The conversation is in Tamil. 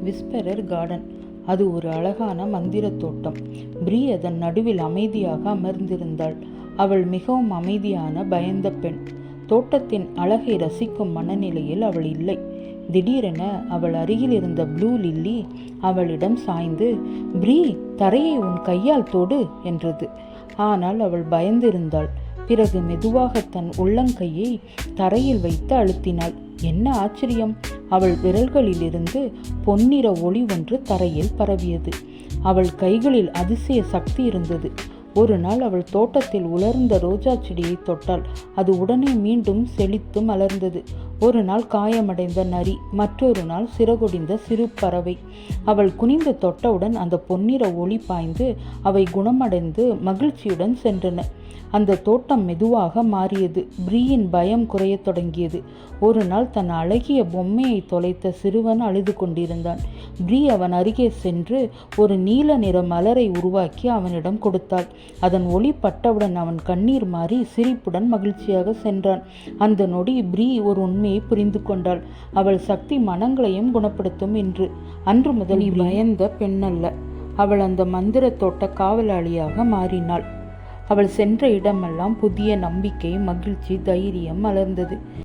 Whisperer garden. அது ஒரு அழகான மந்திர தோட்டம். ப்ரீ அதன் நடுவில் அமைதியாக அமர்ந்திருந்தாள். அவள் மிகவும் அமைதியான பயந்த பெண். தோட்டத்தின் அழகை ரசிக்கும் மனநிலையில் அவள் இல்லை. திடீரென அவள் அருகில் இருந்த ப்ளூ லில்லி அவளிடம் சாய்ந்து, ப்ரீ, தரையை உன் கையால் தொடு என்றது. ஆனால் அவள் பயந்திருந்தாள். பிறகு மெதுவாக தன் உள்ளங்கையை தரையில் வைத்து அழுத்தினாள். என்ன ஆச்சரியம்! அவள் விரல்களிலிருந்து பொன்னிற ஒளி ஒன்று தரையில் பரவியது. அவள் கைகளில் அதிசய சக்தி இருந்தது. ஒரு நாள் அவள் தோட்டத்தில் உலர்ந்த ரோஜா செடியை தொட்டாள். அது உடனே மீண்டும் செழித்து மலர்ந்தது. ஒரு நாள் காயமடைந்த நரி, மற்றொரு நாள் சிறகுடிந்த சிறு பறவை. அவள் குனிந்து தொட்டவுடன் அந்த பொன்னிற ஒளி பாய்ந்து அவை குணமடைந்து மகிழ்ச்சியுடன் சென்றன. அந்த தோட்டம் மெதுவாக மாறியது. ப்ரீயின் பயம் குறையத் தொடங்கியது. ஒரு நாள் தன் அழகிய பொம்மையை தொலைத்த சிறுவன் அழுது கொண்டிருந்தான். ப்ரீ அவன் அருகே சென்று ஒரு நீல நிற மலரை உருவாக்கி அவனிடம் கொடுத்தாள். அதன் ஒளி பட்டவுடன் அவன் கண்ணீர் மாறி சிரிப்புடன் மகிழ்ச்சியாக சென்றான். அந்த நொடி ப்ரீ ஒரு உண்மையை புரிந்து கொண்டாள். அவள் சக்தி மனங்களையும் குணப்படுத்தும் என்று. அன்று முதல் பயந்த பெண்ணல்ல, அவள் அந்த மந்திர தோட்ட காவலாளியாக மாறினாள். அவள் சென்ற இடமெல்லாம் புதிய நம்பிக்கை, மகிழ்ச்சி, தைரியம் மலர்ந்தது.